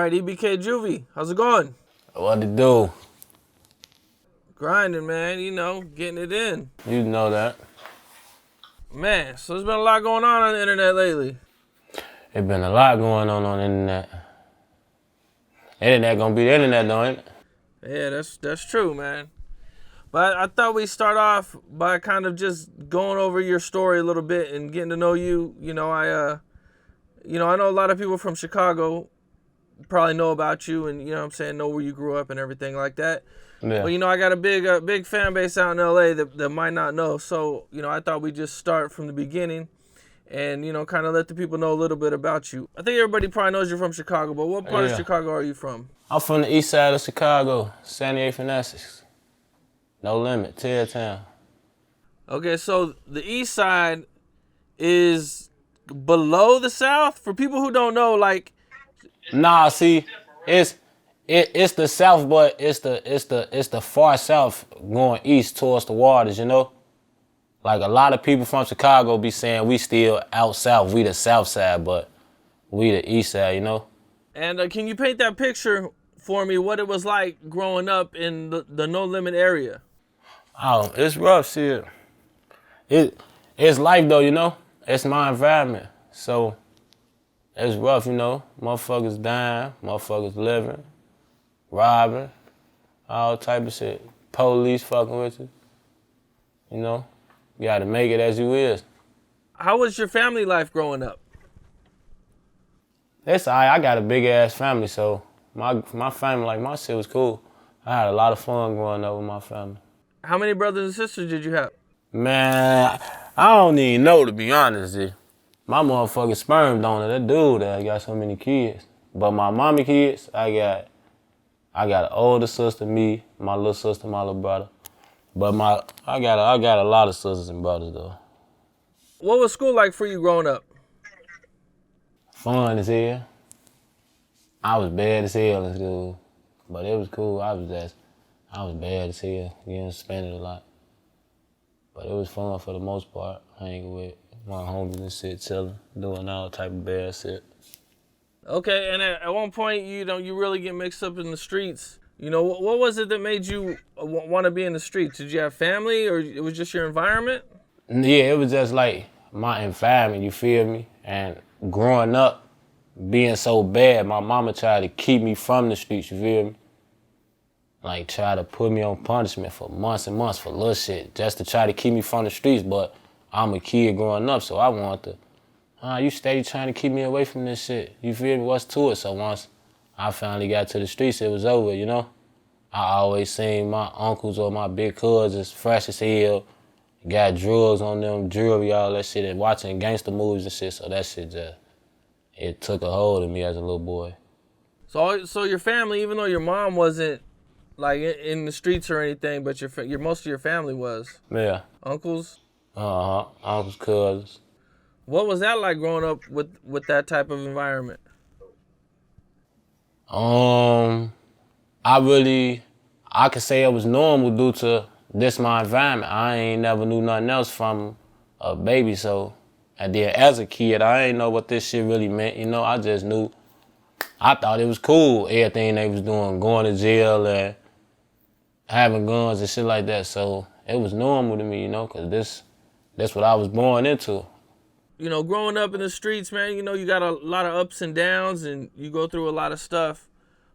right, EBK Juvie, how's it going? What it do? Grinding, man, you know, getting it in. You know that. Man, so there's been a lot going on the internet lately. There's been a lot going on the internet. Internet gonna be the internet, though, ain't it? Yeah, that's true, man. But I thought we'd start off by kind of just going over your story a little bit and getting to know you. I know a lot of people from Chicago probably know about you and, know where you grew up and everything like that. Yeah. But, I got a big fan base out in LA that might not know. So, I thought we'd just start from the beginning and, kind of let the people know a little bit about you. I think everybody probably knows you're from Chicago, but what part of Chicago are you from? I'm from the east side of Chicago, 78th and Essex. No limit, Town. Okay, so the east side is below the south? For people who don't know, like... Nah, see, it's the south, but it's the far south going east towards the waters, you know? Like a lot of people from Chicago be saying we still out south, we the south side, but we the east side, you know? And can you paint that picture for me, what it was like growing up in the No Limit area? Oh, it's rough, shit. It's life though, you know? It's my environment. So it's rough, you know? Motherfuckers dying, motherfuckers living, robbing, all type of shit. Police fucking with you. You know? You gotta make it as you is. How was your family life growing up? It's all right. I got a big ass family, so my family, like my shit was cool. I had a lot of fun growing up with my family. How many brothers and sisters did you have? Man, I don't even know, to be honest. My motherfucking sperm donor, that dude that got so many kids. But my mommy kids, I got an older sister, me, my little sister, my little brother. But I got a lot of sisters and brothers though. What was school like for you growing up? Fun as hell. I was bad as hell in school, but it was cool. I was bad as hell, getting suspended a lot. But it was fun for the most part, hanging with my homies and shit, chilling, doing all type of bad shit. Okay, and at one point, you really get mixed up in the streets. What was it that made you want to be in the streets? Did you have family, or it was just your environment? Yeah, it was just like my environment, you feel me? And growing up, being so bad, my mama tried to keep me from the streets, you feel me? Like, try to put me on punishment for months and months for little shit, just to try to keep me from the streets, but I'm a kid growing up, so I wanted to, you steady trying to keep me away from this shit, you feel me? What's to it? So once I finally got to the streets, it was over, you know? I always seen my uncles or my big cousins fresh as hell, got drugs on them, jewelry, all that shit, and watching gangster movies and shit, so that shit just, it took a hold of me as a little boy. So your family, even though your mom wasn't like in the streets or anything, but your most of your family was? Yeah. Uncles? Uncles, cousins. What was that like growing up with that type of environment? I could say it was normal due to this my environment. I ain't never knew nothing else from a baby, so. And then as a kid, I ain't know what this shit really meant, you know? I just knew, I thought it was cool, everything they was doing, going to jail and having guns and shit like that. So it was normal to me, you know, because that's what I was born into. Growing up in the streets, man, you got a lot of ups and downs and you go through a lot of stuff.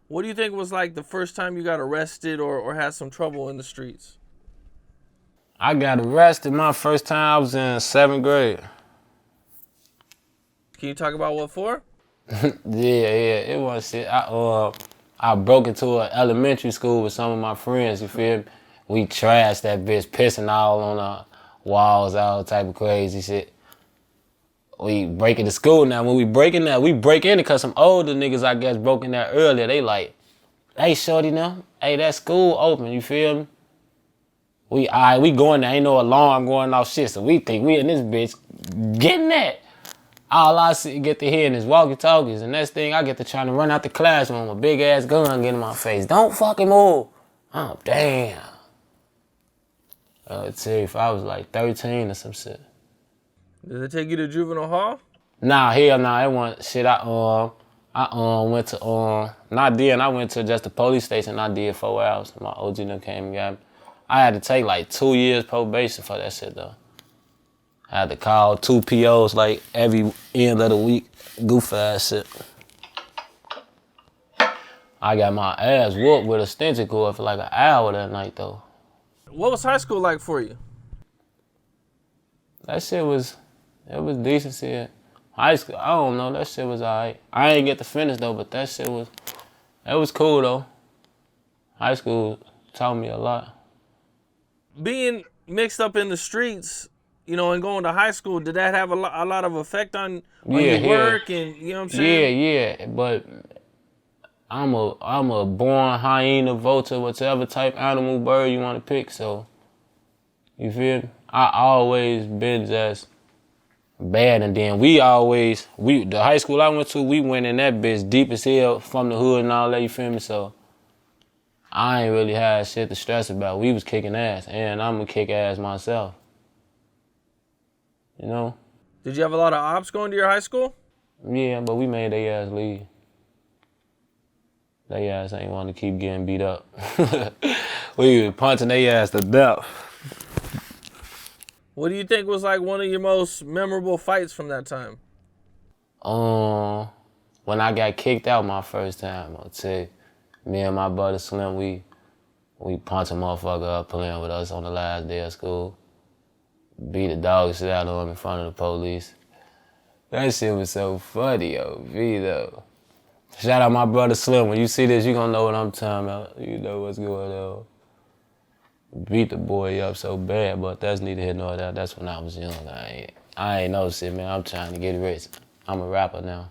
What do you think was like the first time you got arrested or had some trouble in the streets? I got arrested my first time I was in 7th grade. Can you talk about what for? Yeah, it was shit. I broke into an elementary school with some of my friends, you feel me? We trashed that bitch, pissing all on the walls, all type of crazy shit. We break into school now. When we break in because some older niggas, I guess, broke in there earlier. They like, hey, shorty now, hey, that school open, you feel me? We going there, ain't no alarm going off shit, so we think we in this bitch getting that. All I get to hear is walkie-talkies, and next thing I get to trying to run out the classroom with a big-ass gun get in my face. Don't fucking move. Oh, damn. I'll tell you, if I was like 13 or some shit. Did they take you to juvenile hall? Nah, hell nah, it wasn't shit. I went to not then. I went to just the police station. I did 4 hours. My OG them came and got me. I had to take like 2 years probation for that shit though. I had to call 2 POs like every end of the week. Goof ass shit. I got my ass whooped with a extension cord for like an hour that night though. What was high school like for you? That shit was decent shit. High school, I don't know, that shit was alright. I ain't get to finish though, but that was cool though. High school taught me a lot. Being mixed up in the streets, you know, and going to high school, did that have a lot of effect on your work and, you know what I'm saying? Yeah, but I'm a born hyena, vulture, whatever type animal bird you want to pick, so you feel me? I always been just bad, and then the high school I went to, we went in that bitch deep as hell from the hood and all that, you feel me? So I ain't really had shit to stress about. We was kicking ass, and I'm gonna kick ass myself. You know? Did you have a lot of ops going to your high school? Yeah, but we made they ass leave. They ass ain't want to keep getting beat up. We was punching they ass to death. What do you think was like one of your most memorable fights from that time? When I got kicked out my first time, I'll tell you, me and my brother Slim, we punched a motherfucker up playing with us on the last day of school. Beat the dog shit out of him in front of the police. That shit was so funny, yo, though. Shout out my brother Slim. When you see this, you gonna know what I'm talking about. You know what's going on. Beat the boy up so bad, but that's neither here nor there. That's when I was young. I ain't know shit, man. I'm trying to get rich. I'm a rapper now.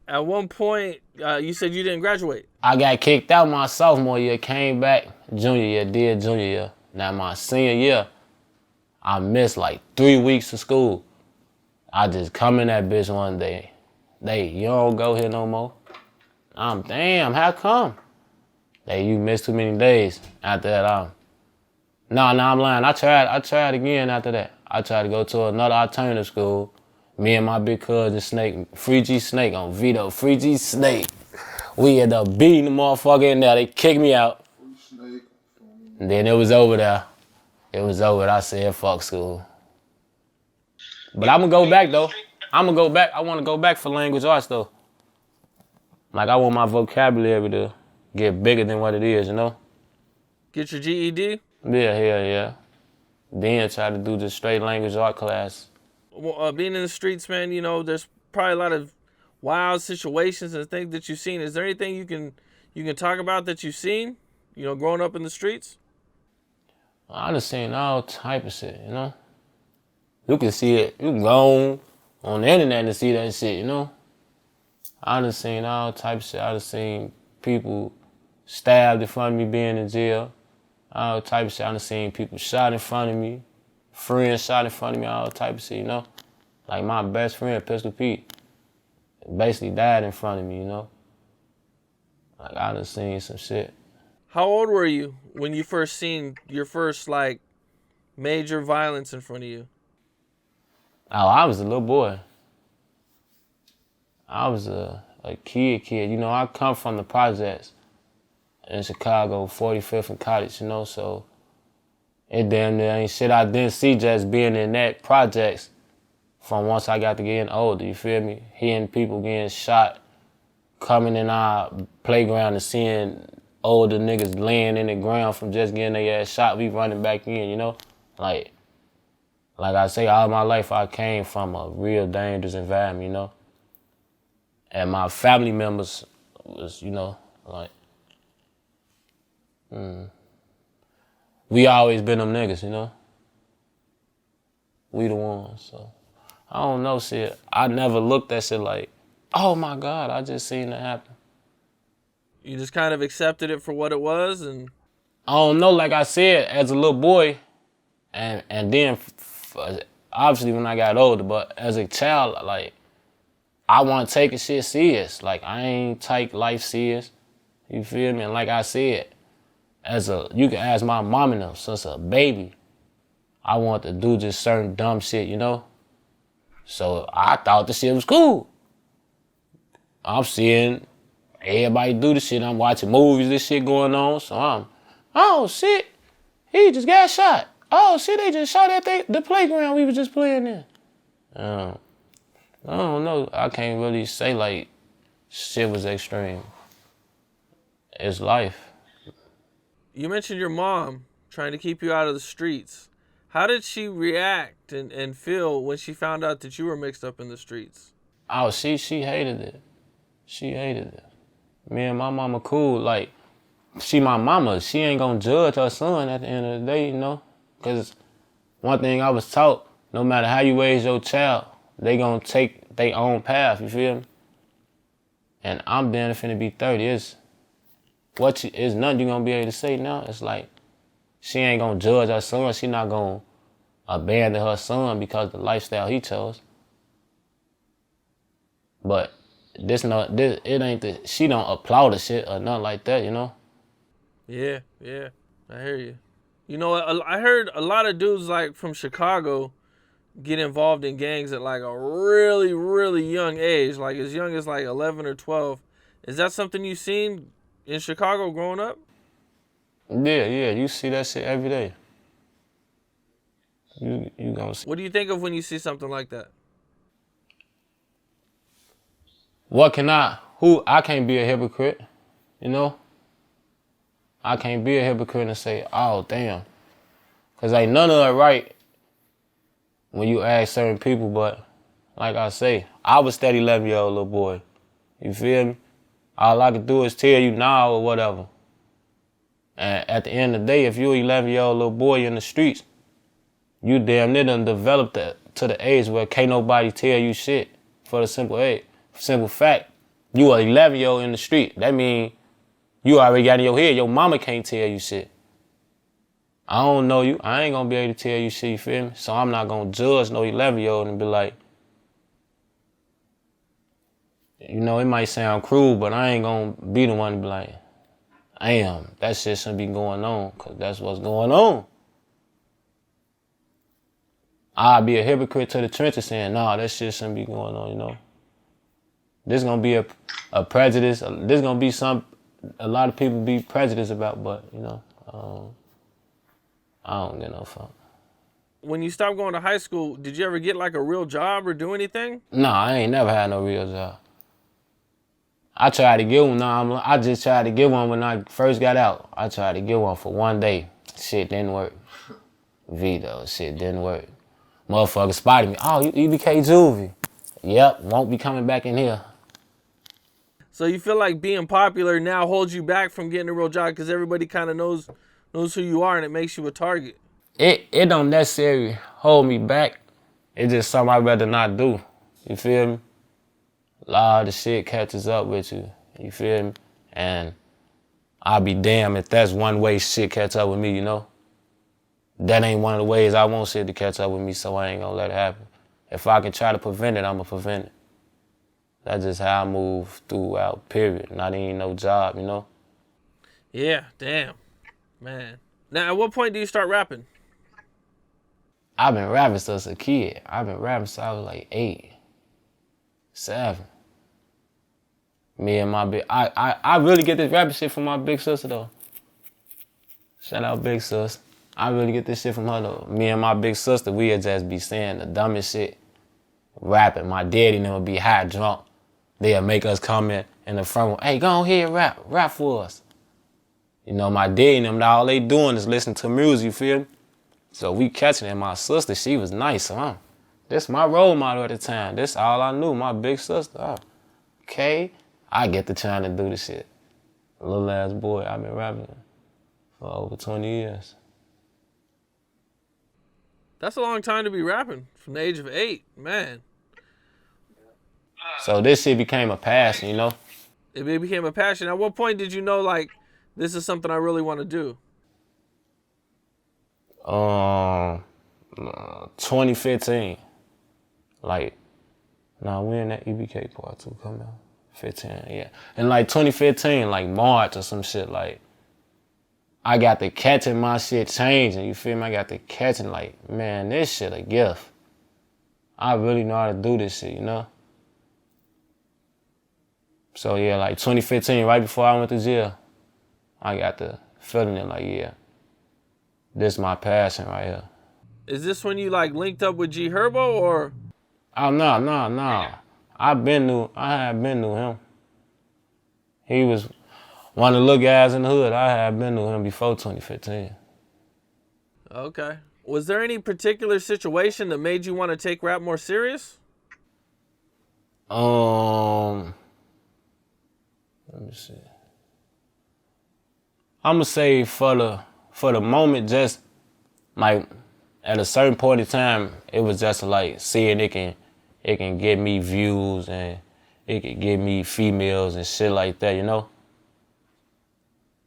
At one point, you said you didn't graduate. I got kicked out my sophomore year, came back junior year. Now my senior year, I missed like 3 weeks of school. I just come in that bitch one day. You don't go here no more. Damn, how come? You missed too many days. After that, No, I'm lying. I tried again after that. I tried to go to another alternative school. Me and my big cousin Snake, Free G Snake on Vito, Free G Snake. We ended up beating the motherfucker in there. They kicked me out. And then it was over there. I said, fuck school. But I'm gonna go back though. I want to go back for language arts though. Like I want my vocabulary to get bigger than what it is, you know? Get your GED? Yeah. Then try to do the straight language art class. Well, being in the streets, man, you know, there's probably a lot of wild situations and things that you've seen. Is there anything you can talk about that you've seen, you know, growing up in the streets? I done seen all type of shit, you know? You can see it. You can go on the internet and see that shit, you know? I done seen all type of shit. I done seen people stabbed in front of me being in jail. All type of shit. I done seen people shot in front of me. Friends shot in front of me, all type of shit, you know? Like my best friend, Pistol Pete, basically died in front of me, you know? Like I done seen some shit. How old were you when you first seen your first, like, major violence in front of you? Oh, I was a little boy. I was a kid. You know, I come from the projects in Chicago, 45th and Cottage, you know, so it damn near ain't shit I didn't see just being in that projects from once I got to getting older, you feel me? Hearing people getting shot, coming in our playground and seeing older niggas laying in the ground from just getting their ass shot, we running back in, you know? Like I say, all my life I came from a real dangerous environment, you know? And my family members was, you know, like, we always been them niggas, you know? We the ones, so. I don't know, shit. I never looked at shit like, oh my God, I just seen it happen. You just kind of accepted it for what it was, and I don't know, like I said, as a little boy, and then obviously when I got older, but as a child, like, I want to take shit serious. Like, I ain't take life serious. You feel me? And like I said, you can ask my mom and them, since a baby, I want to do just certain dumb shit, you know? So I thought the shit was cool. I'm seeing everybody do the shit. I'm watching movies, this shit going on. So oh shit, he just got shot. Oh shit, they just shot at the playground we was just playing in. I don't know. I can't really say like shit was extreme. It's life. You mentioned your mom trying to keep you out of the streets. How did she react and feel when she found out that you were mixed up in the streets? Oh, she hated it. She hated it. Me and my mama cool. Like, she my mama. She ain't gonna judge her son at the end of the day, you know? Because one thing I was taught, no matter how you raise your child, they gonna take their own path, you feel me? And I'm damn finna be 30. It's nothing you gonna be able to say now. It's like, she ain't gonna judge her son. She not gonna abandon her son because of the lifestyle he chose. But it ain't she don't applaud the shit or nothing like that, you know? Yeah, I hear you. You know, I heard a lot of dudes like from Chicago get involved in gangs at like a really, really young age, like as young as like 11 or 12. Is that something you've seen in Chicago growing up? Yeah, you see that shit every day. You gonna see. What do you think of when you see something like that? I can't be a hypocrite, you know? I can't be a hypocrite and say, oh, damn. Because ain't none of it right when you ask certain people, but like I say, I was that 11-year-old little boy. You feel me? All I can do is tell you now or whatever. And at the end of the day, if you're an 11-year-old little boy in the streets, you damn near done developed to the age where can't nobody tell you shit for the simple fact, you are 11-year-old in the street. That mean you already got in your head, your mama can't tell you shit. I don't know you. I ain't gonna be able to tell you shit, you feel me? So I'm not gonna judge no 11-year-old and be like, you know, it might sound cruel, but I ain't gonna be the one to be like, damn, that shit shouldn't be going on, because that's what's going on. I'll be a hypocrite to the trenches saying, nah, that shit shouldn't be going on, you know? This gonna be a prejudice. This gonna be a lot of people be prejudiced about, but, you know, I don't get no fuck. When you stopped going to high school, did you ever get like a real job or do anything? Nah, I ain't never had no real job. I tried to get one. I just tried to get one when I first got out. I tried to get one for one day. Shit didn't work. Vito, shit didn't work. Motherfucker spotted me. Oh, you EBK Juvie. Yep, won't be coming back in here. So you feel like being popular now holds you back from getting a real job because everybody kind of knows who you are and it makes you a target? It don't necessarily hold me back. It's just something I'd rather not do. You feel me? A lot of the shit catches up with you. You feel me? And I'll be damned if that's one way shit catch up with me, you know? That ain't one of the ways I want shit to catch up with me, so I ain't gonna let it happen. If I can try to prevent it, I'ma prevent it. That's just how I move throughout, period. Not even no job, you know? Yeah, damn. Man. Now, at what point do you start rapping? I've been rapping since a kid. I've been rapping since I was like 8, 7. Me and my big... I really get this rapping shit from my big sister, though. Shout out big sis. I really get this shit from her, though. Me and my big sister, we'd just be saying the dumbest shit. Rapping. My daddy and them would be high drunk. They'll make us come in the front room. Hey, go on here, rap for us. You know, my daddy and them, all they doing is listen to music, you feel me? So we catching it. My sister, she was nice, huh? This my role model at the time. This all I knew, my big sister. Oh, okay, I get to trying to do the shit. Little ass boy, I've been rapping for over 20 years. That's a long time to be rapping, from the age of 8, man. So this shit became a passion, you know? It became a passion. At what point did you know, like, this is something I really want to do? 2015. Like, when that EBK part 2 come out? 15, yeah. And like 2015, like March or some shit, like, I got to catching my shit changing, you feel me? I got to catching like, man, this shit a gift. I really know how to do this shit, you know? So yeah, like 2015, right before I went to jail, I got the feeling it like, yeah, this is my passion right here. Is this when you like linked up with G Herbo or? Oh, no. I had been knew him. He was one of the little guys in the hood. I had been knew him before 2015. Okay. Was there any particular situation that made you want to take rap more serious? Let me see. I'ma say for the moment, just like at a certain point in time, it was just like seeing it can get me views and it can get me females and shit like that, you know?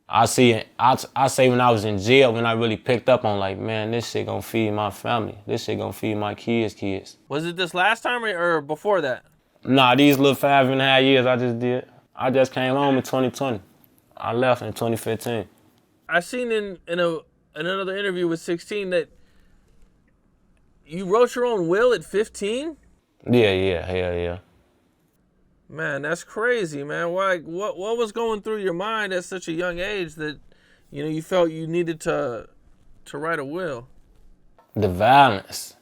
I say when I was in jail, when I really picked up on like, man, this shit gonna feed my family. This shit gonna feed my kids. Was it this last time or before that? Nah, these little 5.5 years I just did. I just came home in 2020. I left in 2015. I seen in another interview with 16 that you wrote your own will at 15? Yeah, hell yeah. Man, that's crazy, man. Why? What was going through your mind at such a young age that, you know, you felt you needed to write a will? The violence.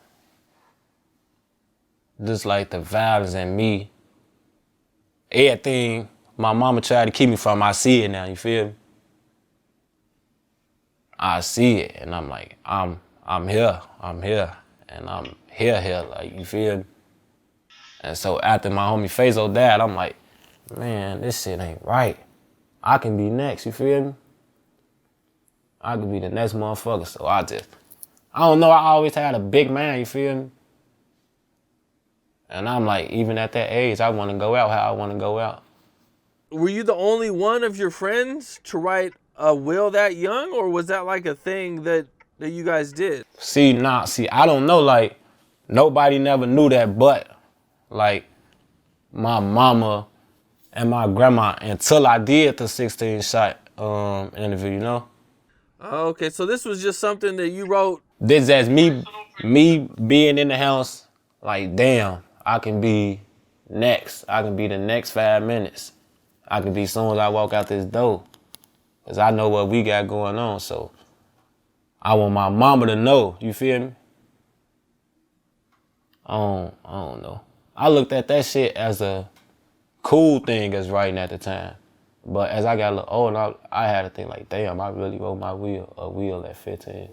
Just like the violence in me. Everything my mama tried to keep me from, I see it now, you feel me? I see it and I'm like, I'm here, and I'm here, like, you feel me? And so after my homie Fazo died, I'm like, man, this shit ain't right. I can be next, you feel me? I could be the next motherfucker, so I don't know, I always had a big man, you feel me? And I'm like, even at that age, I want to go out how I want to go out. Were you the only one of your friends to write a will that young, or was that like a thing that you guys did? See, I don't know, like, nobody never knew that but, like, my mama and my grandma until I did the 16 shot interview, you know? Okay, so this was just something that you wrote. This as me being in the house, like, damn, I can be next. I can be the next 5 minutes. I can be as soon as I walk out this door. Cause I know what we got going on, so I want my mama to know, you feel me? I don't know. I looked at that shit as a cool thing as writing at the time. But as I got a little older, I had to think like, damn, I really wrote a will at 15.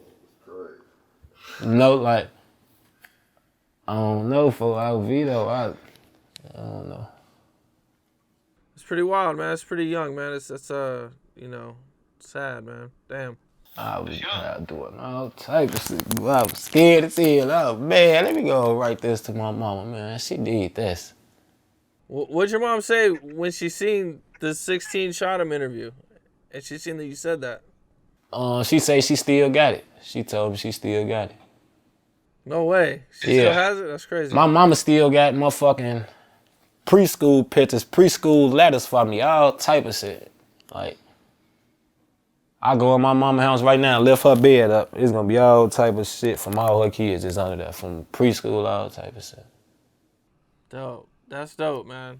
You know, like, I don't know, for Alvito, I don't know. It's pretty wild, man. It's pretty young, man. It's you know, sad, man. Damn. I was doing all type of shit. I was scared as hell. Oh, man, let me go write this to my mama, man. She did this. What'd your mom say when she seen the 16 shot him interview? And she seen that you said that? She say she still got it. She told me she still got it. No way. She still has it? That's crazy. My mama still got motherfucking preschool pictures, preschool letters for me, all type of shit. Like, I go in my mama's house right now, lift her bed up. It's gonna be all type of shit from all her kids that's under there, from preschool, all type of shit. Dope. That's dope, man.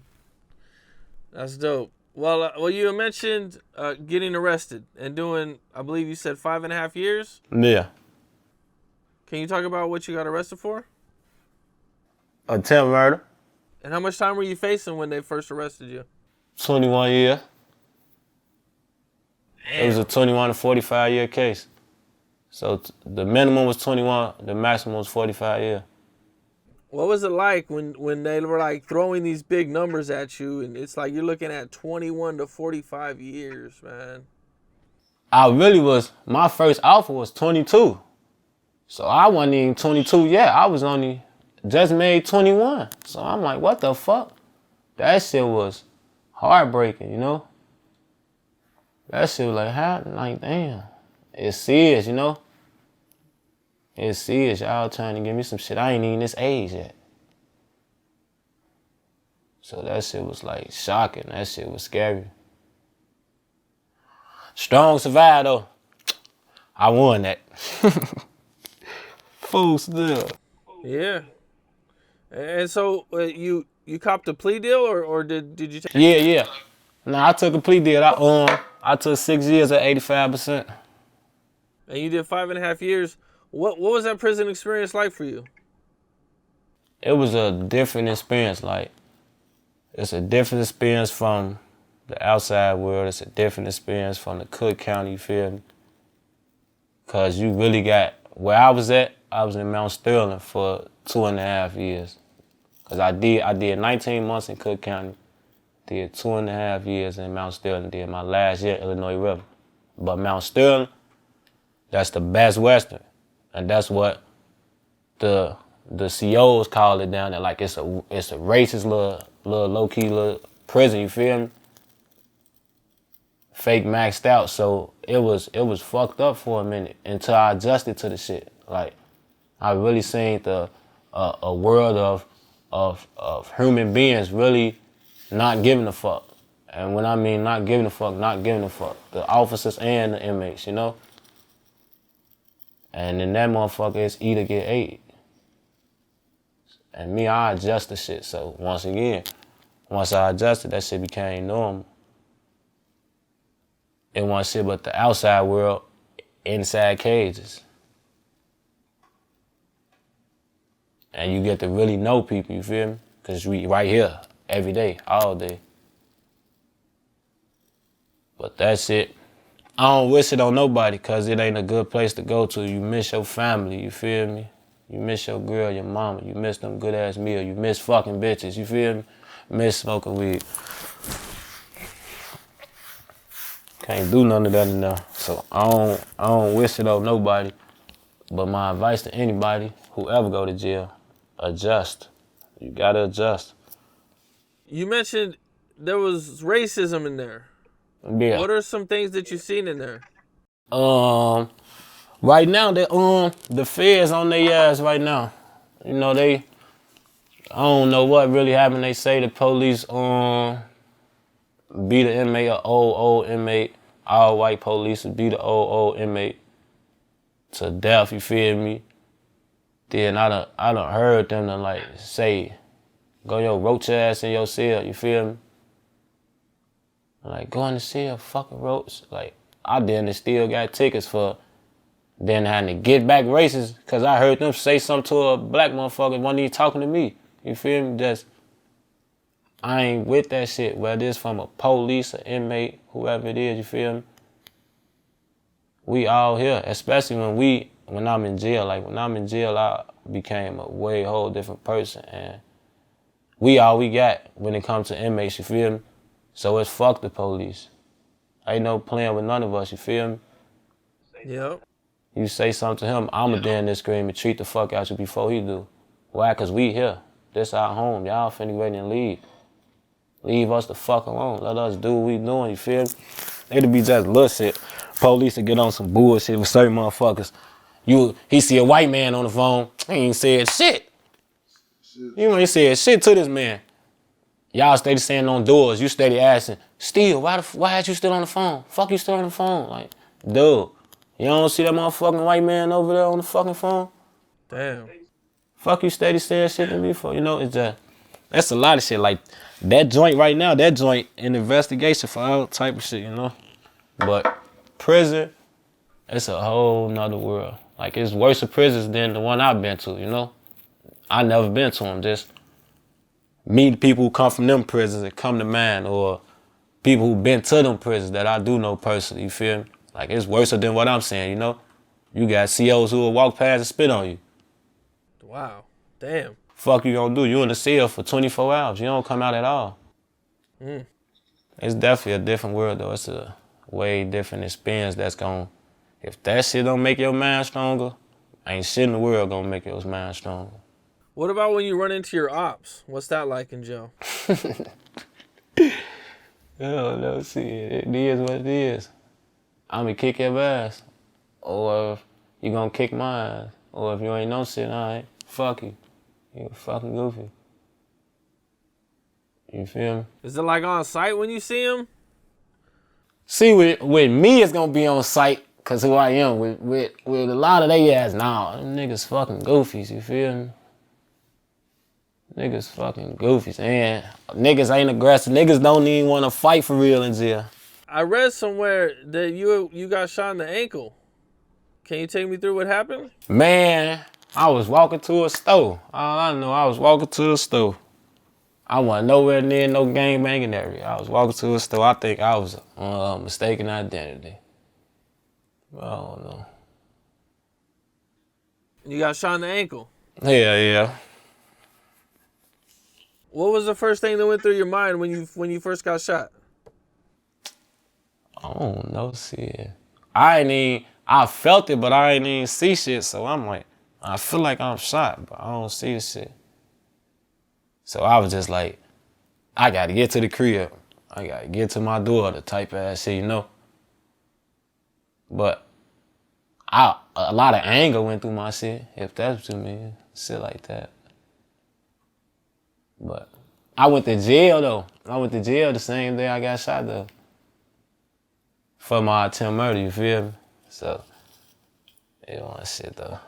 That's dope. Well, you mentioned getting arrested and doing, I believe you said 5.5 years? Yeah. Can you talk about what you got arrested for? Attempt murder. And how much time were you facing when they first arrested you? 21 years. Damn. It was a 21 to 45 year case. So the minimum was 21, the maximum was 45 years. What was it like when they were like throwing these big numbers at you and it's like you're looking at 21 to 45 years, man? My first offer was 22. So I wasn't even 22 yet. I was only just made 21. So I'm like, what the fuck? That shit was heartbreaking, you know? That shit was like, damn. It's serious, you know? It's serious. Y'all trying to give me some shit. I ain't even this age yet. So that shit was like shocking. That shit was scary. Strong survived though. I won that. Fool still. Yeah. And so you copped a plea deal, or did you take? Yeah. Nah, I took a plea deal. I took 6 years at 85%. And you did 5.5 years. What was that prison experience like for you? It was a different experience. Like, it's a different experience from the outside world. It's a different experience from the Cook County, you feel me? Cause you really got, where I was in Mount Sterling for 2.5 years. Cause I did 19 months in Cook County, did 2.5 years in Mount Sterling, did my last year Illinois River. But Mount Sterling, that's the best Western. And that's what the COs call it down there. Like it's a racist little low-key little prison, you feel me? Fake maxed out. So it was fucked up for a minute until I adjusted to the shit. Like I really seen a world of human beings really not giving a fuck. And when I mean not giving a fuck, the officers and the inmates, you know? And then that motherfucker is eat or get ate. And me, I adjust the shit. So once I adjusted, that shit became normal. It wasn't shit but the outside world inside cages. And you get to really know people, you feel me? Cause we right here, every day, all day. But that's it. I don't wish it on nobody cause it ain't a good place to go to. You miss your family, you feel me? You miss your girl, your mama. You miss them good ass meals. You miss fucking bitches, you feel me? Miss smoking weed. Can't do none of that enough. So I don't wish it on nobody. But my advice to anybody who ever go to jail, adjust. You gotta adjust. You mentioned there was racism in there. Yeah. What are some things that you've seen in there? Right now the feds on their ass right now. You know, I don't know what really happened. They say the police beat an inmate, an old inmate. All white police would beat an old inmate to death, you feel me? Then I done heard them to like say, go your roach ass in your cell, you feel me? Like, go in the cell, fucking roach. Like, I then still got tickets for then having to get back racist because I heard them say something to a black motherfucker when he talking to me. You feel me? Just, I ain't with that shit, whether it's from a police, an inmate, whoever it is, you feel me? We all here, especially when I'm in jail. Like, when I'm in jail, I became a way whole different person. And we all we got when it comes to inmates, you feel me? So it's fuck the police. Ain't no playing with none of us, you feel me? Yep. You say something to him, I'ma then this scream and treat the fuck out you before he do. Why? Cause we here. This our home. Y'all finna ready and leave. Leave us the fuck alone. Let us do what we doing, you feel me? It'll be just little shit. Police will get on some bullshit with certain motherfuckers. He see a white man on the phone, he ain't said shit. You ain't said shit to this man. Y'all steady standing on doors, you steady asking, still, why had you still on the phone? Fuck you still on the phone? Like, dude, you don't see that motherfucking white man over there on the fucking phone? Damn. Fuck you steady saying shit to me for, you know, it's just, that's a lot of shit. Like, that joint right now, that joint in investigation for all type of shit, you know? But prison, it's a whole nother world. Like, it's worse of prisons than the one I've been to, you know? I never been to them, just meet people who come from them prisons and come to mine, or people who've been to them prisons that I do know personally, you feel me? Like, it's worse than what I'm saying, you know? You got COs who will walk past and spit on you. Wow. Damn. Fuck you gonna do? You in the cell for 24 hours. You don't come out at all. It's definitely a different world, though. It's a way different experience that's gonna, if that shit don't make your mind stronger, ain't shit in the world gonna make your mind stronger. What about when you run into your ops? What's that like in jail? No, see, it is what it is. I'm gonna kick your ass, or you gonna kick my ass, or if you ain't no shit, all right, fuck you. You fucking goofy. You feel me? Is it like on site when you see him? See, with me, it's gonna be on site, cause who I am. With a lot of they ass, nah, them niggas fucking goofies, you feel me? Niggas fucking goofies, and niggas ain't aggressive. Niggas don't even want to fight for real in jail. I read somewhere that you got shot in the ankle. Can you take me through what happened? Man, I was walking to a store. All I know, I was walking to a store. I wasn't nowhere near no gangbanging area. I was walking to a store. I think I was mistaken identity. I don't know. You got shot in the ankle. Yeah. What was the first thing that went through your mind when you first got shot? I don't know, shit. I felt it, but I ain't even see shit. So I'm like, I feel like I'm shot, but I don't see the shit. So I was just like, I gotta get to the crib. I gotta get to my daughter type ass shit, you know? But a lot of anger went through my shit, if that's what you mean. Shit like that. But I went to jail though. I went to jail the same day I got shot though. For my attempt murder, you feel me? So, it was shit though.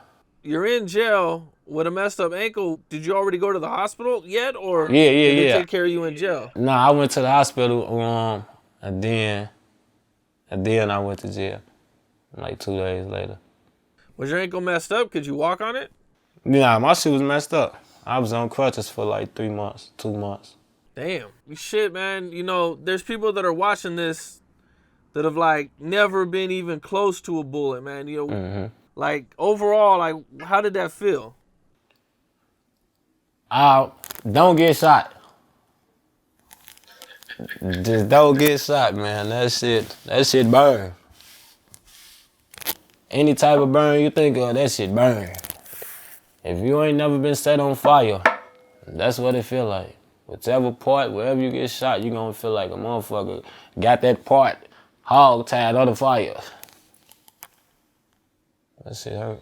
You're in jail with a messed up ankle. Did you already go to the hospital yet, or Yeah. did they take care of you in jail? Nah, I went to the hospital, and then I went to jail, like 2 days later. Was your ankle messed up? Could you walk on it? Nah, my shit was messed up. I was on crutches for like 3 months, 2 months. Damn. Shit, man. You know, there's people that are watching this that have like never been even close to a bullet, man. You know, like overall, like how did that feel? Don't get shot. Just don't get shot, man. That shit burn. Any type of burn you think of, that shit burn. If you ain't never been set on fire, that's what it feel like. Whichever part, wherever you get shot, you gonna feel like a motherfucker got that part hog tied on the fire. That shit hurt.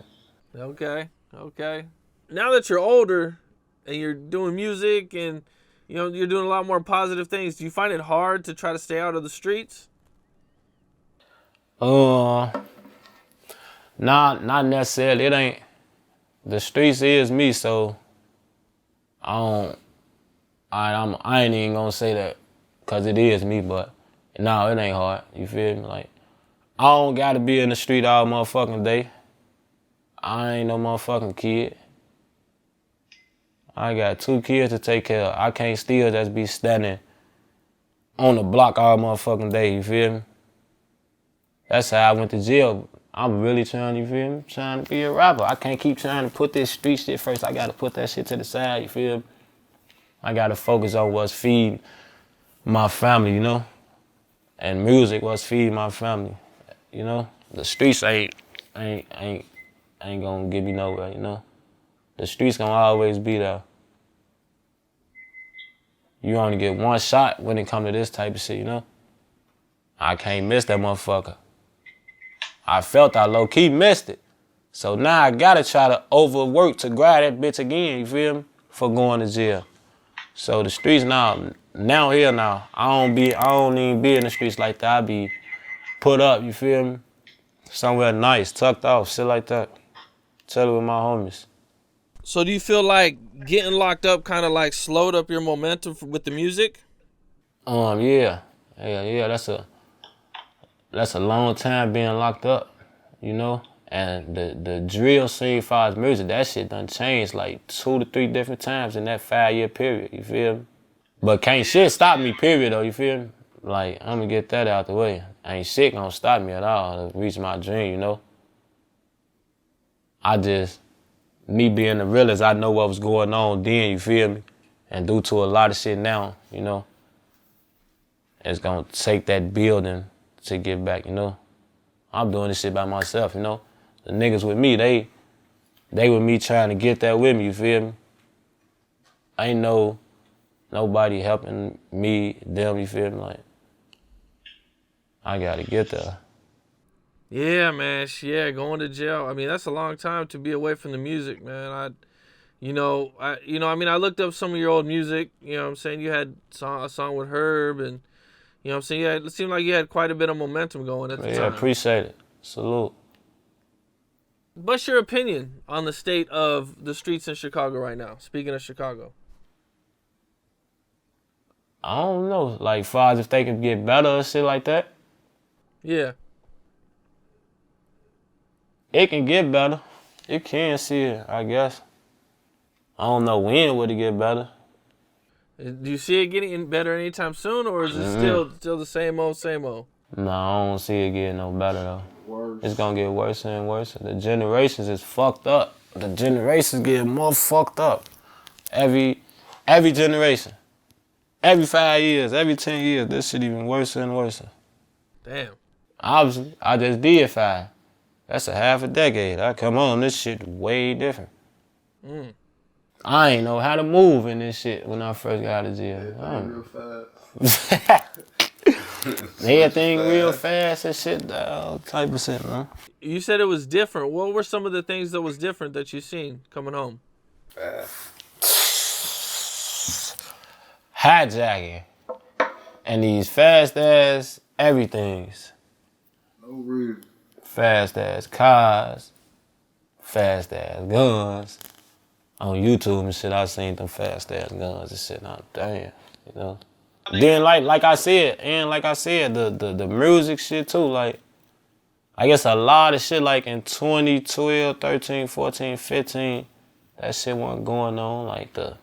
Okay. Now that you're older and you're doing music and you know you're doing a lot more positive things, do you find it hard to try to stay out of the streets? Not necessarily. It ain't. The streets is me, so I ain't even gonna say that, cause it is me. But no, it ain't hard. You feel me? Like I don't gotta be in the street all motherfucking day. I ain't no motherfucking kid. I got 2 kids to take care of. I can't still just be standing on the block all motherfucking day. You feel me? That's how I went to jail. I'm really trying, you feel me? Trying to be a rapper. I can't keep trying to put this street shit first. I gotta put that shit to the side, you feel me? I gotta focus on what's feeding my family, you know? And music was feeding my family, you know? The streets ain't gonna get me nowhere, you know? The streets gonna always be there. You only get one shot when it come to this type of shit, you know? I can't miss that motherfucker. I felt I low-key missed it. So now I gotta try to overwork to grab that bitch again, you feel me? For going to jail. So the streets now here now, I don't even be in the streets like that. I be put up, you feel me? Somewhere nice, tucked off, shit like that. Chilling with my homies. So do you feel like getting locked up kind of like slowed up your momentum with the music? Yeah. That's a long time being locked up, you know? And the drill scene as far as music, that shit done changed like 2 to 3 different times in that 5-year period, you feel me? But can't shit stop me, period, though, you feel me? Like, I'm gonna get that out the way. Ain't shit gonna stop me at all to reach my dream, you know? Me being the realest, I know what was going on then, you feel me? And due to a lot of shit now, you know, it's gonna take that building to get back, you know? I'm doing this shit by myself, you know? The niggas with me, they with me trying to get that with me, you feel me? Ain't nobody helping me, them, you feel me? Like, I gotta get there. Yeah, man. Yeah, going to jail. I mean, that's a long time to be away from the music, man. I looked up some of your old music. You know what I'm saying? You had a song with Herb, and you know what I'm saying? It seemed like you had quite a bit of momentum going at the time. Yeah, appreciate it. Salute. What's your opinion on the state of the streets in Chicago right now? Speaking of Chicago. I don't know, like, far as if they can get better or shit like that. Yeah. It can get better. You can see it, I guess. I don't know when would it get better. Do you see it getting better anytime soon, or is it still the same old, same old? No, I don't see it getting no better though. Worse. It's gonna get worse and worse. The generations is fucked up. The generations getting more fucked up. Every generation. Every 5 years, every 10 years, this shit even worse and worse. Damn. Obviously, I just did 5. That's a half a decade. I come on, this shit way different. I ain't know how to move in this shit when I first got out of jail. Real fast. Everything real fast and shit, all type of shit, man. You said it was different. What were some of the things that was different that you seen coming home? Hijacking. And these fast ass everythings. No reason. Fast ass cars. Fast ass guns. On YouTube and shit, I seen them fast ass guns and shit. Now, damn, you know. Then like I said, the music shit too, like, I guess a lot of shit like in 2012, 13, 14, 15, that shit wasn't going on, like the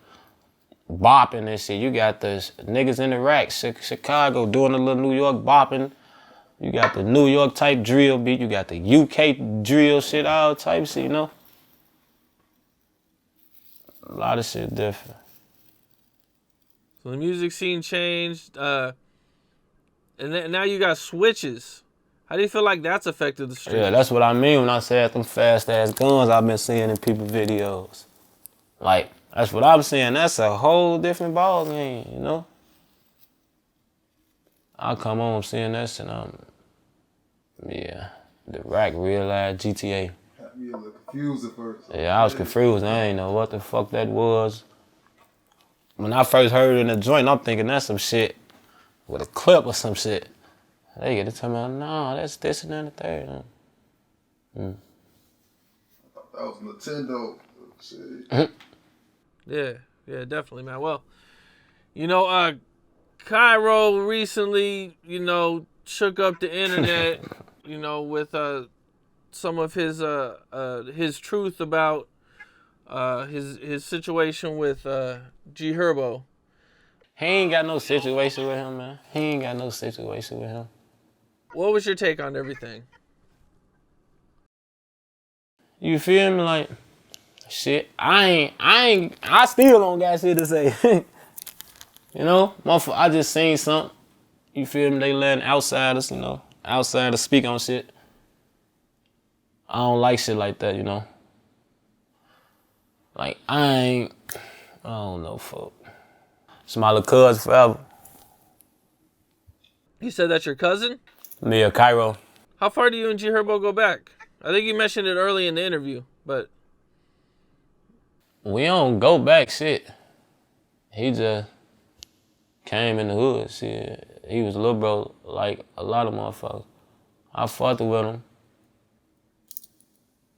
bopping and shit. You got the niggas in the rack, Chicago doing a little New York bopping. You got the New York type drill beat. You got the UK drill shit, all type shit, you know? A lot of shit different. So the music scene changed, and now you got switches. How do you feel like that's affected the street? Yeah, that's what I mean when I said them fast ass guns I've been seeing in people's videos. Like, that's what I'm saying. That's a whole different ball game, you know? I come home seeing that shit, the rack real life GTA. Had me a little confused at first. Yeah, I was confused. I ain't know what the fuck that was. When I first heard it in the joint, I'm thinking that's some shit with a clip or some shit. They get to tell me, no, that's this and that and the third. I thought that was Nintendo. Shit. Yeah, definitely, man. Well, you know, Kyro recently, you know, shook up the internet, you know, with some of his truth about his situation with Herbo. He ain't got no situation with him, man. He ain't got no situation with him. What was your take on everything? You feel me? Like, shit, I still don't got shit to say. You know, I just seen something. You feel me? They letting outsiders, you know, outsiders speak on shit. I don't like shit like that, you know. Like, I don't know, fuck. It's my little cousin forever. You said that's your cousin? Me or Kyro. How far do you and G Herbo go back? I think you mentioned it early in the interview, but We don't go back, shit. He just came in the hood, shit. He was a little bro like a lot of motherfuckers. I fucked with him.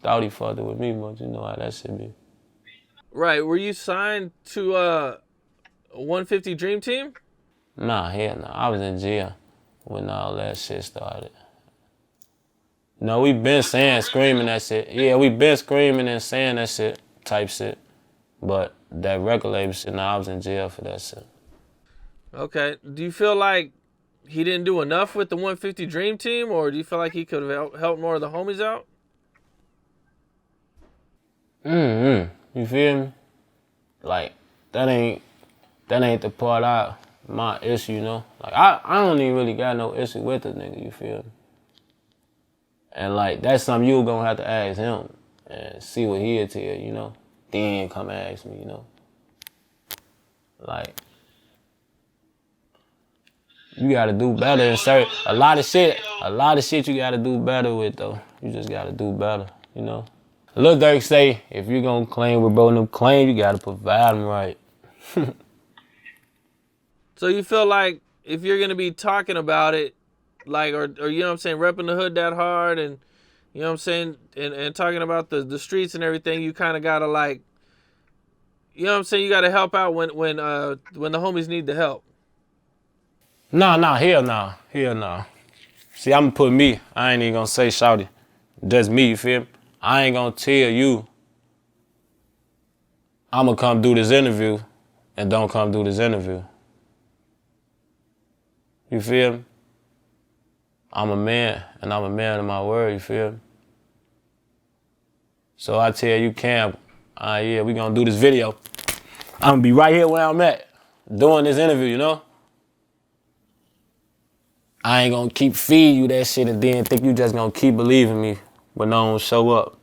Thought he fucked with me, but you know how that shit be. right. Were you signed to 150 Dream Team? Nah, hell no. I was in jail when all that shit started. No, we been saying, screaming that shit. Yeah, we been screaming and saying that shit, type shit. But that record label shit, nah, I was in jail for that shit. Okay. Do you feel like he didn't do enough with the 150 Dream Team, or do you feel like he could have helped more of the homies out? You feel me? Like, that ain't the part my issue, you know? Like, I don't even really got no issue with the nigga, you feel me? And like, that's something you gonna have to ask him and see what he'll tell you, you know? Then come ask me, you know? Like, you gotta do better in certain, a lot of shit you gotta do better with though. You just gotta do better, you know? Lil Dirk say, if you gonna claim with bro no claim, you gotta provide them right. So you feel like if you're gonna be talking about it, like, or you know what I'm saying, repping the hood that hard, and you know what I'm saying, and talking about the streets and everything, you kind of gotta, like, you know what I'm saying, you gotta help out when the homies need the help. Nah, hell no. Hell no. See, I'm gonna put me. I ain't even gonna say shawty. Just me, you feel me? I ain't gonna tell you I'm gonna come do this interview and don't come do this interview. You feel me? I'm a man, and I'm a man of my word, you feel me? So I tell you, Cam, yeah, we gonna do this video. I'm gonna be right here where I'm at, doing this interview, you know? I ain't gonna keep feeding you that shit and then think you just gonna keep believing me when I don't show up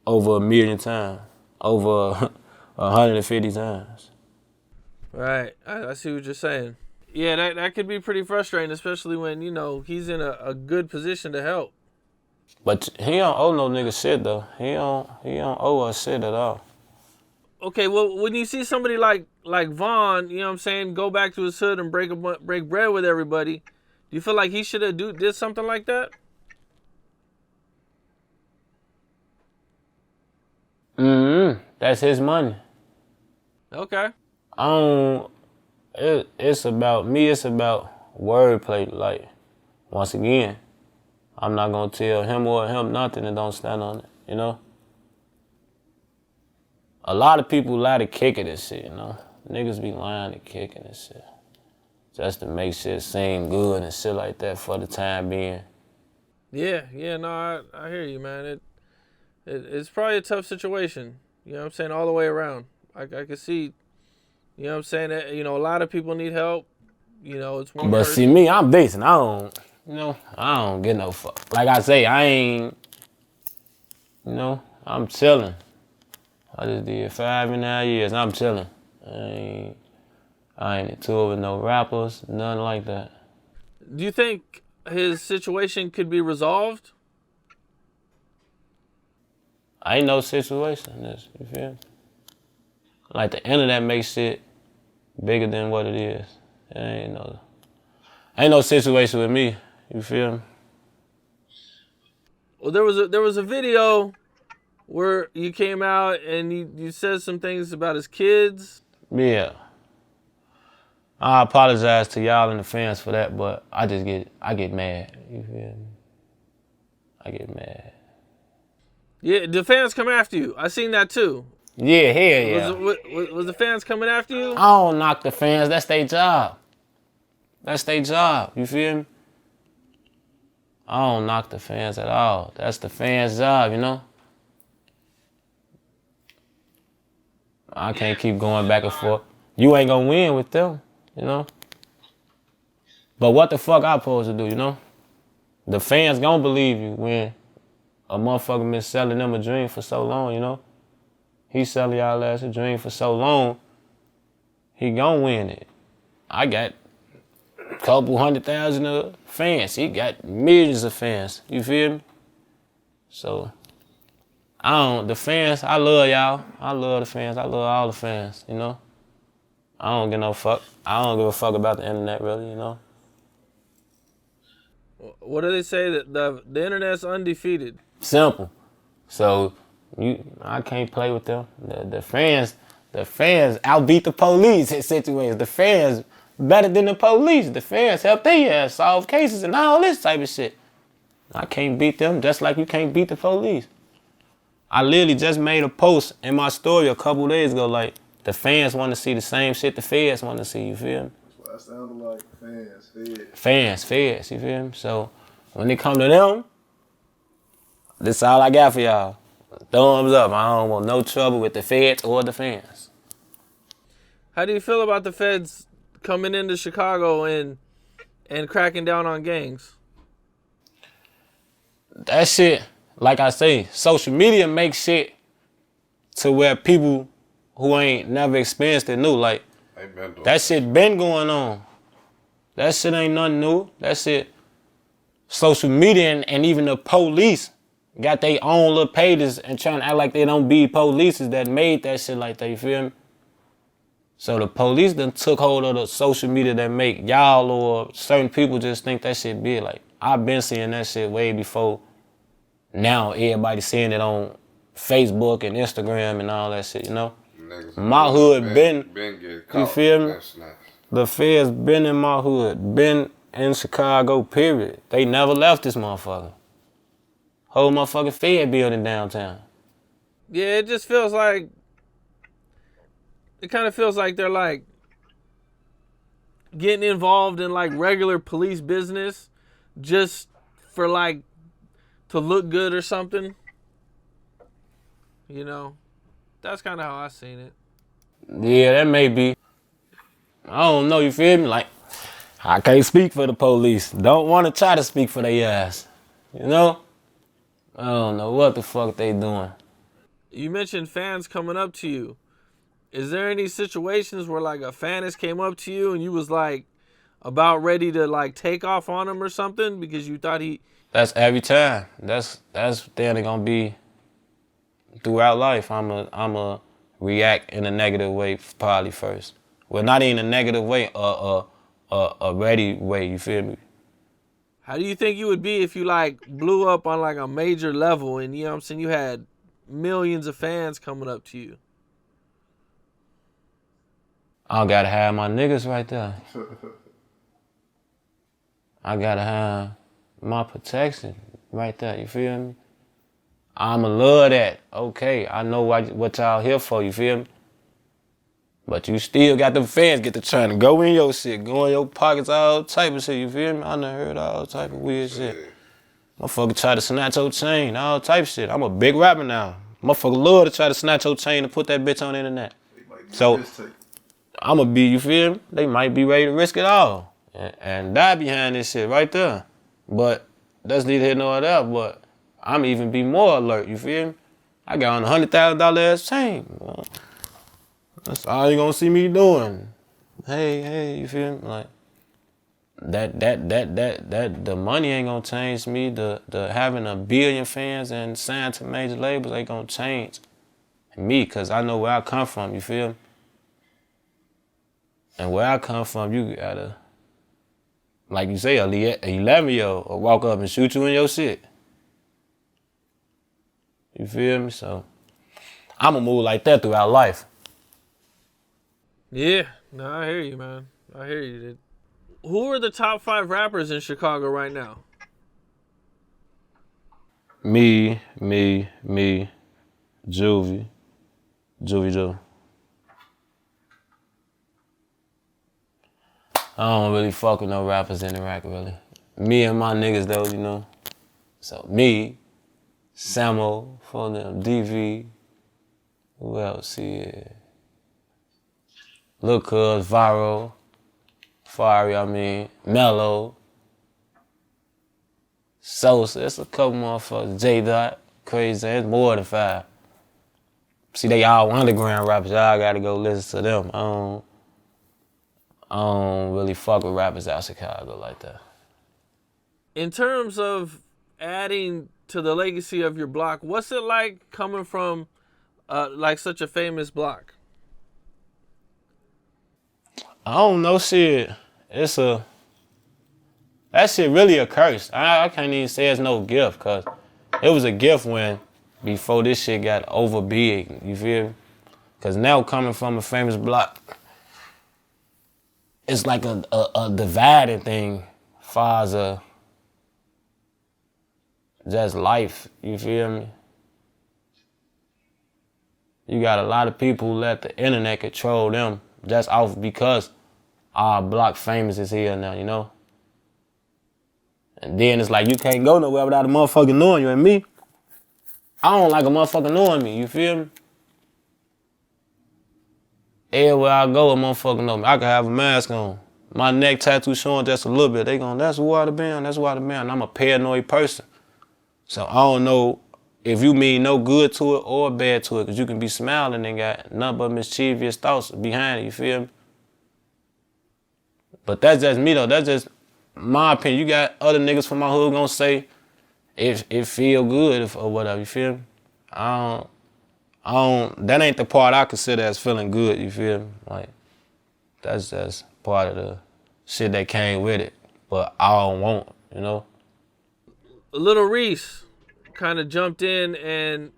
over 1,000,000 times, over 150 times. Right. I see what you're saying. Yeah, that could be pretty frustrating, especially when, you know, he's in a good position to help. But he don't owe no nigga shit though. He don't owe us shit at all. Okay, well, when you see somebody like Vaughn, you know what I'm saying, go back to his hood and break bread with everybody, do you feel like he should have did something like that? That's his money. Okay. It's about me. It's about wordplay. Like, once again, I'm not gonna tell him or him nothing and don't stand on it. You know. A lot of people lie to kick it and shit. You know, niggas be lying to kick it and shit, just to make shit seem good and shit like that for the time being. Yeah, no, I hear you, man. It's probably a tough situation. You know what I'm saying, all the way around. I can see, you know what I'm saying, that, you know, a lot of people need help. You know, it's one But person. see me, I'm decent. I don't get no fuck. Like I say, I ain't, I'm chilling. I just did 5.5 years. I'm chilling. I ain't into it with no rappers, nothing like that. Do you think his situation could be resolved? I ain't no situation in this, you feel me? Like the internet makes shit bigger than what it is. Ain't no situation with me, you feel me? Well, there was a video where you came out and you said some things about his kids. Yeah. I apologize to y'all and the fans for that, but I get mad, you feel me? I get mad. Yeah, the fans come after you. I seen that too. Yeah, hell yeah. Was the fans coming after you? I don't knock the fans. That's their job. You feel me? I don't knock the fans at all. That's the fans' job, you know? I can't keep going back and forth. You ain't gonna win with them, you know? But what the fuck I supposed to do, you know? The fans gonna believe you when a motherfucker been selling them a dream for so long, you know? He selling y'all ass a dream for so long, he gon' win it. I got a couple 100,000 of fans. He got millions of fans. You feel me? So, the fans, I love y'all. I love the fans. I love all the fans, you know? I don't give no fuck. I don't give a fuck about the internet, really, you know? What do they say? That the internet's undefeated. Simple. So, I can't play with them. The fans outbeat the police in situations. The fans better than the police. The fans help their ass solve cases and all this type of shit. I can't beat them just like you can't beat the police. I literally just made a post in my story a couple days ago, like, the fans want to see the same shit the feds want to see, you feel me? That's what I sounded like. Feds, you feel me? So, when it come to them, this all I got for y'all. Thumbs up. I don't want no trouble with the feds or the fans. How do you feel about the feds coming into Chicago and cracking down on gangs? That shit, like I say, social media makes shit to where people who ain't never experienced it new. Like, that shit been going on. That shit ain't nothing new. That shit, social media and even the police got their own little pages and trying to act like they don't be polices that made that shit like that, you feel me? So the police done took hold of the social media that make y'all or certain people just think that shit big. Like, I've been seeing that shit way before now everybody seeing it on Facebook and Instagram and all that shit, you know? Niggas My hood been getting you caught. feel me? That's nice. The feds been in my hood, been in Chicago, period. They never left this motherfucker. Whole motherfucking Fed building downtown. Yeah, it just feels like, it kind of feels like they're like getting involved in like regular police business just for like to look good or something. You know, that's kind of how I seen it. Yeah, that may be. I don't know, you feel me? Like, I can't speak for the police. Don't want to try to speak for their ass. You know? I don't know what the fuck they doing. You mentioned fans coming up to you. Is there any situations where like a fan has came up to you and you was like about ready to like take off on him or something because you thought he... That's every time. That's then gonna be throughout life. I'ma react in a negative way probably first. Well, not in a negative way, a ready way, you feel me? How do you think you would be if you like blew up on like a major level and, you know what I'm saying, you had millions of fans coming up to you? I gotta have my niggas right there. I gotta have my protection right there, you feel me? I'ma love that. Okay, I know what y'all here for, you feel me? But you still got them fans get to trying to go in your shit, go in your pockets, all type of shit, you feel me? I done heard all type of weird shit. Motherfucker try to snatch your chain, all type of shit. I'm a big rapper now. Motherfucker love to try to snatch your chain and put that bitch on the internet. So, I'ma be, you feel me? They might be ready to risk it all and die behind this shit right there. But that's neither here nor there, but I'm even be more alert, you feel me? I got on a $100,000 ass chain. That's all you gonna see me doing. Hey, you feel me? Like that the money ain't gonna change me. The having 1 billion fans and signed to major labels ain't gonna change me, cause I know where I come from, you feel me? And where I come from, you gotta, like you say, a 11-year-old will walk up and shoot you in your shit. You feel me? So I'ma move like that throughout life. Yeah, no, I hear you, man. I hear you, dude. Who are the top 5 rappers in Chicago right now? Me, Juvie. I don't really fuck with no rappers in Iraq, really. Me and my niggas, though, you know. So me, Samo, for them, DV, who else here? Lil Cuz, Viral, Fari, Mello, Sosa, it's a couple motherfuckers, J-Dot, crazy, it's more than 5. See, they all underground rappers, y'all gotta go listen to them. I don't really fuck with rappers out Chicago like that. In terms of adding to the legacy of your block, what's it like coming from like such a famous block? I don't know, shit. That shit really a curse. I can't even say it's no gift, cause it was a gift before this shit got over big, you feel me? Cause now coming from a famous block, it's like a dividing thing far as just life, you feel me? You got a lot of people who let the internet control them just off because our block famous is here now, you know? And then it's like you can't go nowhere without a motherfucker knowing you. And me, I don't like a motherfucker knowing me, you feel me? Everywhere I go, a motherfucker know me. I can have a mask on. My neck tattoo showing just a little bit. They going, that's Water Band, that's Water Band. I'm a paranoid person. So I don't know if you mean no good to it or bad to it, because you can be smiling and got nothing but mischievous thoughts behind it, you feel me? But that's just me though, that's just my opinion. You got other niggas from my hood gonna say it feel good or whatever, you feel me? I don't, that ain't the part I consider as feeling good, you feel me? Like, that's just part of the shit that came with it, but I don't want, you know? Little Reese kind of jumped in and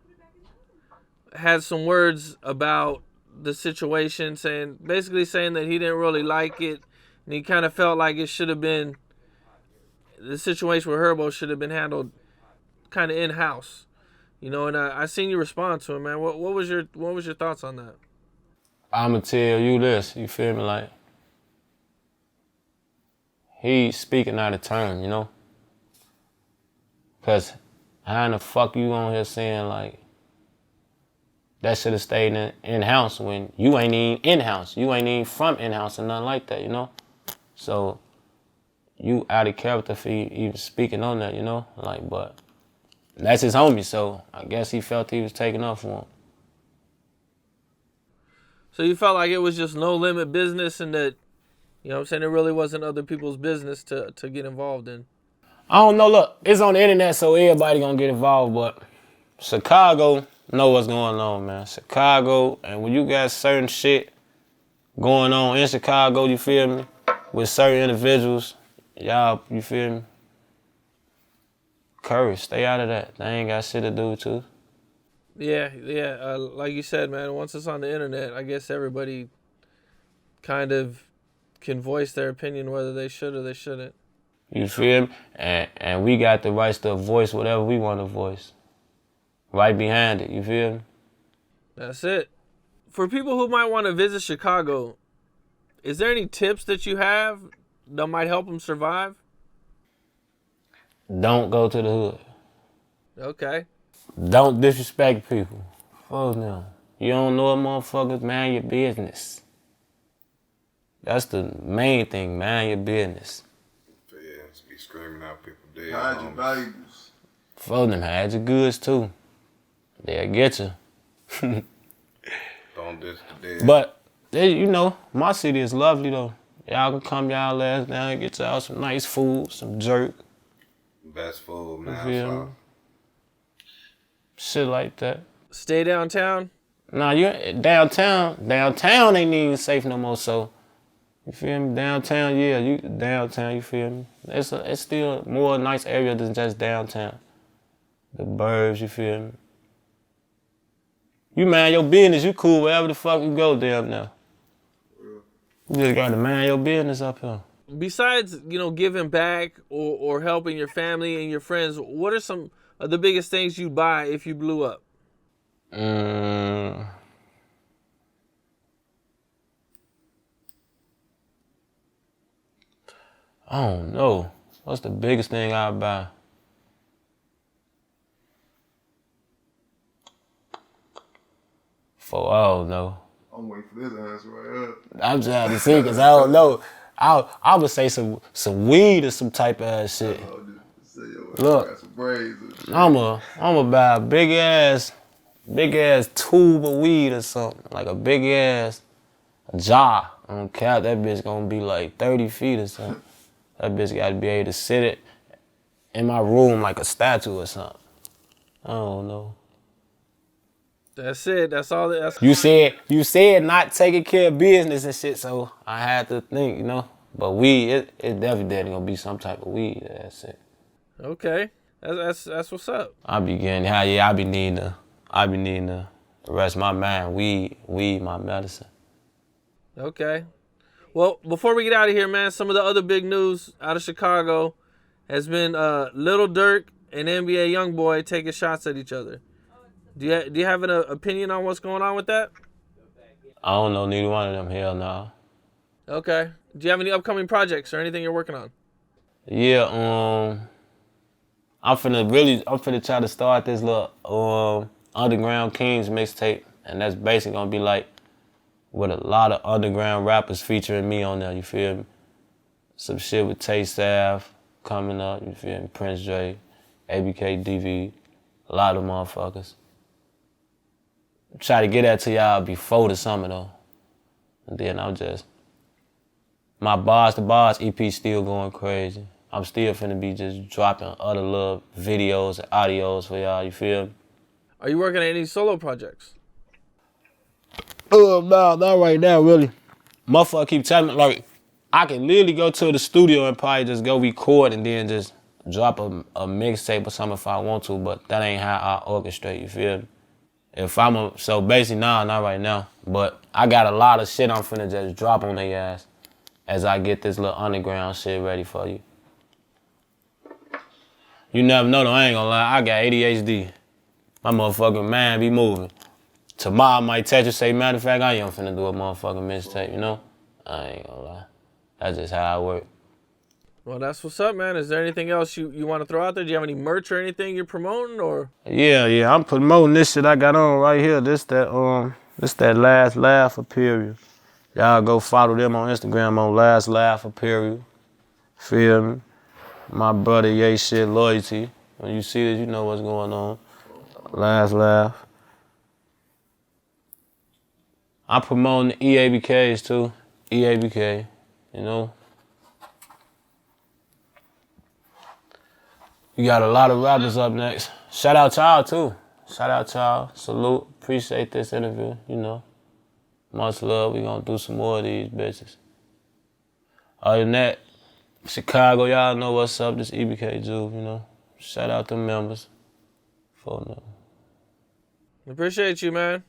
had some words about the situation, basically saying that he didn't really like it, and he kind of felt like it should have been, the situation with Herbo should have been handled kind of in-house. You know, and I seen you respond to him, man. What was your thoughts on that? I'ma tell you this, you feel me? Like, he's speaking out of turn, you know? Cause how in the fuck you on here saying like that should have stayed in-house when you ain't even in-house. You ain't even from in-house or nothing like that, you know? So you out of character for even speaking on that, you know? Like, but that's his homie, so I guess he felt he was taking up for him. So you felt like it was just no limit business, and that, you know what I'm saying, it really wasn't other people's business to get involved in. I don't know, look, it's on the internet, so everybody gonna get involved, but Chicago know what's going on, man. Chicago, and when you got certain shit going on in Chicago, you feel me, with certain individuals, y'all, you feel me, courage, stay out of that. They ain't got shit to do with you. Yeah, like you said, man, once it's on the internet, I guess everybody kind of can voice their opinion whether they should or they shouldn't. You feel me? And we got the rights to voice whatever we want to voice. Right behind it, you feel me? That's it. For people who might want to visit Chicago, is there any tips that you have that might help them survive? Don't go to the hood. Okay. Don't disrespect people. Fuck no. You don't know a motherfuckers, mind your business. That's the main thing, mind your business. Feds be screaming out people dead. Hide your valuables. Fuck them, hide your goods too. They'll get you. Don't diss the dead. But, you know, my city is lovely though. Y'all can come y'all ass down and get y'all some nice food, some jerk. Best food, You man. feel me? Shit like that. Stay downtown? Nah, you downtown ain't even safe no more, so you feel me? Downtown, yeah, you feel me? It's still more nice area than just downtown. The burbs, you feel me? You mind your business, you cool wherever the fuck you go, damn now. You just gotta mind your business up here. Besides, you know, giving back or helping your family and your friends, what are some of the biggest things you'd buy if you blew up? I don't know. What's the biggest thing I'd buy? I don't know. I'm waiting for this answer right up. I'm trying to see because I don't know. I would say some weed or some type of ass shit. Look, Got some braids and shit. I'ma buy a big ass tube of weed or something. Like a big ass jar. I don't care. That bitch gonna be like 30 feet or something. That bitch gotta be able to sit it in my room like a statue or something. I don't know. That's it. That's all. You said not taking care of business and shit, so I had to think, you know. But weed, it definitely gonna be some type of weed. That's it. Okay. That's what's up. I be needing to rest my mind. Weed, my medicine. Okay. Well, before we get out of here, man, some of the other big news out of Chicago has been Little Dirk and NBA Youngboy taking shots at each other. Do you have an opinion on what's going on with that? I don't know neither one of them. Hell no. Okay. Do you have any upcoming projects or anything you're working on? Yeah. I'm finna try to start this little Underground Kings mixtape, and that's basically gonna be like with a lot of underground rappers featuring me on there. You feel me? Some shit with Tay Sav coming up. You feel me? Prince Dre, EBK, DV, a lot of motherfuckers. Try to get that to y'all before the summer though. And then my Bars to Bars EP still going crazy. I'm still finna be just dropping other little videos and audios for y'all, you feel me? Are you working on any solo projects? No, not right now, really. Motherfucker keep telling me, like, I can literally go to the studio and probably just go record and then just drop a mixtape or something if I want to, but that ain't how I orchestrate, you feel me? So basically, nah, not right now. But I got a lot of shit I'm finna just drop on their ass as I get this little underground shit ready for you. You never know though, I ain't gonna lie, I got ADHD. My motherfucking mind be moving. Tomorrow I might text you, say, matter of fact, I ain't finna do a motherfucking mixtape, you know? I ain't gonna lie. That's just how I work. Well, that's what's up, man. Is there anything else you want to throw out there? Do you have any merch or anything you're promoting, or? Yeah, I'm promoting this shit I got on right here. This that Last Laugh Period. Y'all go follow them on Instagram on Last Laugh Period. Feel me? My brother Ye Shit Loyalty. When you see this, you know what's going on. Last Laugh. I'm promoting the EABKs too. EABK, you know. You got a lot of rappers up next. Shout out y'all too. Shout out y'all. Salute. Appreciate this interview, you know. Much love. We gonna do some more of these bitches. Other than that, Chicago, y'all know what's up. This EBK Juve, you know. Shout out the members. For now. Appreciate you, man.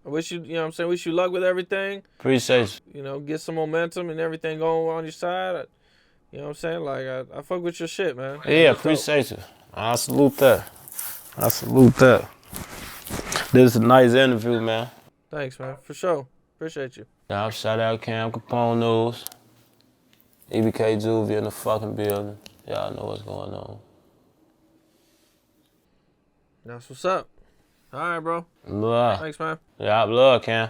I wish you, you know what I'm saying, wish you luck with everything. Appreciate you. You know, get some momentum and everything going on your side. You know what I'm saying? Like, I fuck with your shit, man. Yeah, appreciate you. I salute that. This is a nice interview, man. Thanks, man. For sure. Appreciate you. Now, shout out Capone News. EBK Juvie in the fucking building. Y'all know what's going on. That's what's up. All right, bro. Love. Thanks, man. Yeah, I love Cam.